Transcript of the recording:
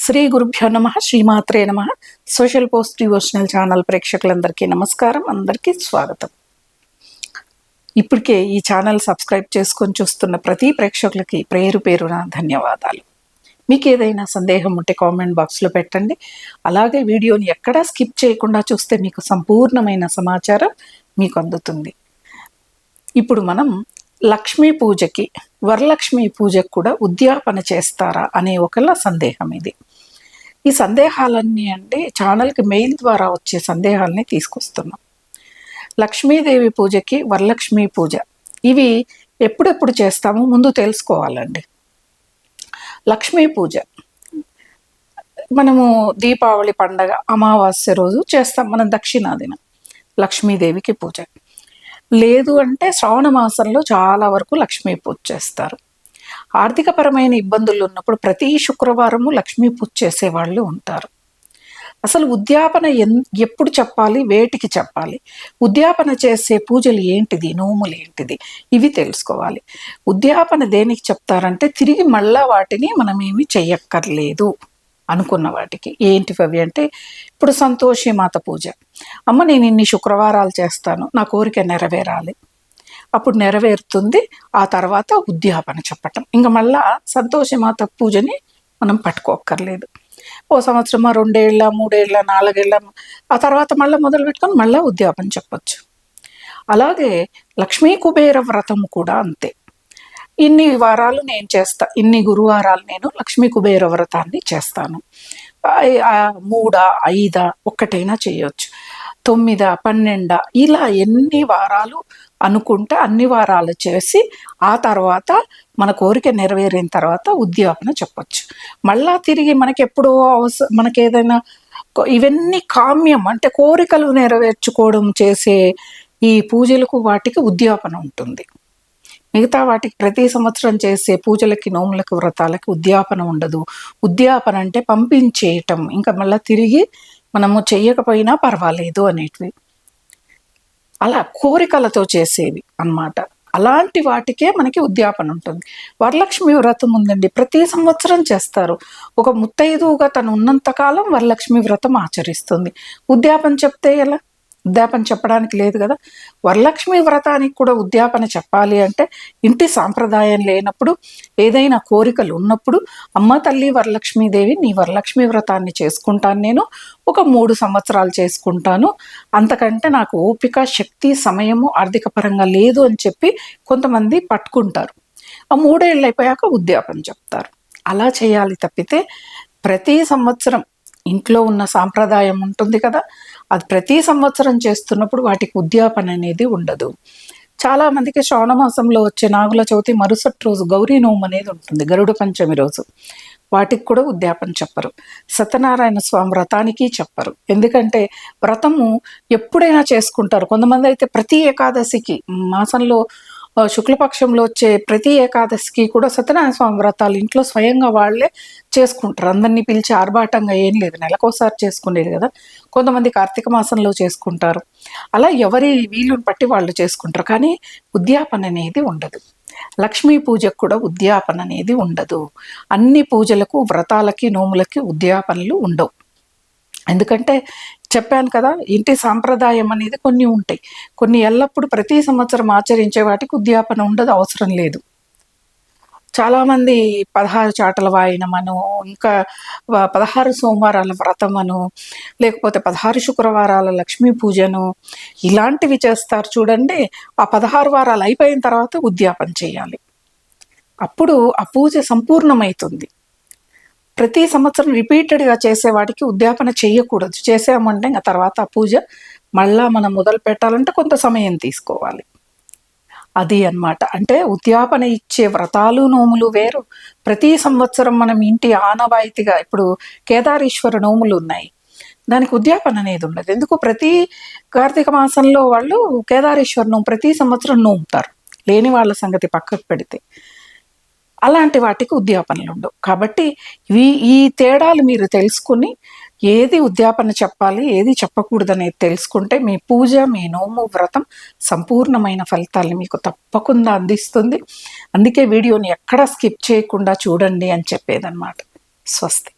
శ్రీ గురుభ్యో నమ శ్రీమాత్రే నమ. సోషల్ పోస్ట్ డివోషనల్ ఛానల్ ప్రేక్షకులందరికీ నమస్కారం, అందరికీ స్వాగతం. ఇప్పటికే ఈ ఛానల్ సబ్స్క్రైబ్ చేసుకొని చూస్తున్న ప్రతి ప్రేక్షకులకి పేరు పేరున ధన్యవాదాలు. మీకు ఏదైనా సందేహం ఉంటే కామెంట్ బాక్స్లో పెట్టండి. అలాగే వీడియోని ఎక్కడా స్కిప్ చేయకుండా చూస్తే మీకు సంపూర్ణమైన సమాచారం మీకు అందుతుంది. ఇప్పుడు మనం లక్ష్మీ పూజకి, వరలక్ష్మి పూజకు కూడా ఉద్యాపన చేస్తారా అనే ఒకళ్ళ సందేహం ఇది. ఈ సందేహాలన్నీ ఛానల్కి మెయిల్ ద్వారా వచ్చే సందేహాలని తీసుకొస్తున్నాం. లక్ష్మీదేవి పూజకి, వరలక్ష్మి పూజ ఇవి ఎప్పుడెప్పుడు చేస్తామో ముందు తెలుసుకోవాలండి. లక్ష్మీ పూజ మనము దీపావళి పండగ అమావాస్య రోజు చేస్తాం, మనం దక్షిణాదిన లక్ష్మీదేవికి పూజ. లేదు అంటే శ్రావణ మాసంలో చాలా వరకు లక్ష్మీ పూజ చేస్తారు. ఆర్థికపరమైన ఇబ్బందులు ఉన్నప్పుడు ప్రతి శుక్రవారము లక్ష్మీ పూజ చేసేవాళ్ళు ఉంటారు. అసలు ఉద్యాపన ఎప్పుడు చెప్పాలి, వేటికి చెప్పాలి, ఉద్యాపన చేసే పూజలు ఏంటిది, నోములు ఏంటిది, ఇవి తెలుసుకోవాలి. ఉద్యాపన దేనికి చెప్తారంటే తిరిగి మళ్ళా వాటిని మనమేమి చెయ్యక్కర్లేదు అనుకున్న వాటికి. ఏంటివి అంటే ఇప్పుడు సంతోషి మాత పూజ, అమ్మ నేను ఇన్ని శుక్రవారాలు చేస్తాను, నా కోరిక నెరవేరాలి, అప్పుడు నెరవేరుతుంది. ఆ తర్వాత ఉద్యాపన చెప్పటం. ఇంకా మళ్ళా సంతోషి మాత పూజని మనం పట్టుకోక్కర్లేదు. ఓ సంవత్సరమా, 2 ఏళ్ళ, 3 ఏళ్ళ, 4 ఏళ్ళ, ఆ తర్వాత మళ్ళీ మొదలు పెట్టుకొని మళ్ళీ ఉద్యాపన చెప్పచ్చు. అలాగే లక్ష్మీ కుబేర వ్రతము కూడా అంతే. ఇన్ని వారాలు నేను చేస్తా, ఇన్ని గురువారాలు నేను లక్ష్మీ కుబేర వ్రతాన్ని చేస్తాను. 3, 5 ఒక్కటైనా చేయొచ్చు, 9, 12 ఇలా ఎన్ని వారాలు అనుకుంటే అన్ని వారాలు చేసి ఆ తర్వాత మన కోరిక నెరవేరిన తర్వాత ఉద్యాపన చెప్పచ్చు. మళ్ళా తిరిగి మనకి ఎప్పుడో మనకేదైనా ఇవన్నీ కామ్యం అంటే కోరికలు నెరవేర్చుకోవడం చేసే ఈ పూజలకు వాటికి ఉద్యాపన ఉంటుంది. మిగతా వాటికి ప్రతి సంవత్సరం చేసే పూజలకి, నోములకి, వ్రతాలకి ఉద్యాపన ఉండదు. ఉద్యాపన అంటే పంపించేయటం, ఇంకా మళ్ళీ తిరిగి మనము చెయ్యకపోయినా పర్వాలేదు అనేటివి, అలా కోరికలతో చేసేవి అన్నమాట. అలాంటి వాటికే మనకి ఉద్యాపన ఉంటుంది. వరలక్ష్మి వ్రతం ఉందండి, ప్రతి సంవత్సరం చేస్తారు. ఒక ముత్తైదువుగా తను ఉన్నంతకాలం వరలక్ష్మి వ్రతం ఆచరిస్తుంది. ఉద్యాపన చెప్తే ఎలా? ఉద్యాపన చెప్పడానికి లేదు కదా. వరలక్ష్మి వ్రతానికి కూడా ఉద్యాపన చెప్పాలి అంటే ఇంటి సాంప్రదాయం లేనప్పుడు, ఏదైనా కోరికలు ఉన్నప్పుడు, అమ్మ తల్లి వరలక్ష్మీదేవి నీ వరలక్ష్మి వ్రతాన్ని చేసుకుంటాను, నేను ఒక 3 సంవత్సరాలు చేసుకుంటాను, అంతకంటే నాకు ఓపిక, శక్తి, సమయము ఆర్థిక పరంగా లేదు అని చెప్పి కొంతమంది పట్టుకుంటారు. ఆ 3 ఏళ్ళు అయిపోయాక ఉద్యాపన చెప్తారు. అలా చేయాలి తప్పితే ప్రతి సంవత్సరం ఇంట్లో ఉన్న సాంప్రదాయం ఉంటుంది కదా, అది ప్రతి సంవత్సరం చేస్తున్నప్పుడు వాటికి ఉద్యాపన అనేది ఉండదు. చాలామందికి శ్రావణ మాసంలో వచ్చే నాగుల చవితి మరుసటి రోజు గౌరీ నోము అనేది ఉంటుంది, గరుడ పంచమి రోజు, వాటికి కూడా ఉద్యాపన చెప్పరు. సత్యనారాయణ స్వామి వ్రతానికి చెప్పరు. ఎందుకంటే వ్రతము ఎప్పుడైనా చేసుకుంటారు. కొంతమంది అయితే ప్రతి ఏకాదశికి, మాసంలో శుక్లపక్షంలో వచ్చే ప్రతి ఏకాదశికి కూడా సత్యనారాయణ స్వామి వ్రతాలు ఇంట్లో స్వయంగా వాళ్ళే చేసుకుంటారు. అందరినీ పిలిచి ఆర్భాటంగా ఏం లేదు, నెలకోసారి చేసుకునేది కదా. కొంతమంది కార్తీక మాసంలో చేసుకుంటారు. అలా ఎవరి వీలుని బట్టి వాళ్ళు చేసుకుంటారు. కానీ ఉద్యాపన అనేది ఉండదు. లక్ష్మీ పూజకు కూడా ఉద్యాపన అనేది ఉండదు. అన్ని పూజలకు, వ్రతాలకి, నోములకి ఉద్యాపనలు ఉండవు. ఎందుకంటే చెప్పాను కదా, ఇంటి సాంప్రదాయం అనేది కొన్ని ఉంటాయి, కొన్ని ఎల్లప్పుడూ ప్రతి సంవత్సరం ఆచరించే వాటికి ఉద్యాపన ఉండదు, అవసరం లేదు. చాలామంది 16 చాటల వాయినమను, ఇంకా 16 సోమవారాల వ్రతమను, లేకపోతే 16 శుక్రవారాల లక్ష్మీ పూజను, ఇలాంటివి చేస్తారు చూడండి. ఆ 16 వారాలు అయిపోయిన తర్వాత ఉద్యాపన చేయాలి, అప్పుడు ఆ పూజ సంపూర్ణమవుతుంది. ప్రతి సంవత్సరం రిపీటెడ్గా చేసేవాడికి ఉద్యాపన చేయకూడదు. చేసామంటే ఇంకా తర్వాత ఆ పూజ మళ్ళా మనం మొదలు పెట్టాలంటే కొంత సమయం తీసుకోవాలి. అది అన్నమాట. అంటే ఉద్యాపన ఇచ్చే వ్రతాలు, నోములు వేరు. ప్రతి సంవత్సరం మనం ఇంటి ఆనవాయితీగా, ఇప్పుడు కేదారేశ్వర నోములు ఉన్నాయి, దానికి ఉద్యాపన అనేది ఉండదు. ఎందుకు? ప్రతి కార్తీక మాసంలో వాళ్ళు కేదారేశ్వర నోము ప్రతి సంవత్సరం నోముతారు, లేని వాళ్ళ సంగతి పక్కకు పెడితే. అలాంటి వాటికి ఉద్యాపనలు ఉండవు. కాబట్టి ఈ తేడాలు మీరు తెలుసుకుని ఏది ఉద్యాపన చెప్పాలి, ఏది చెప్పకూడదు అనేది తెలుసుకుంటే మీ పూజ, మీ నోము, వ్రతం సంపూర్ణమైన ఫలితాలను మీకు తప్పకుండా అందిస్తుంది. అందుకే వీడియోని ఎక్కడా స్కిప్ చేయకుండా చూడండి అని చెప్పేదన్నమాట. స్వస్తి.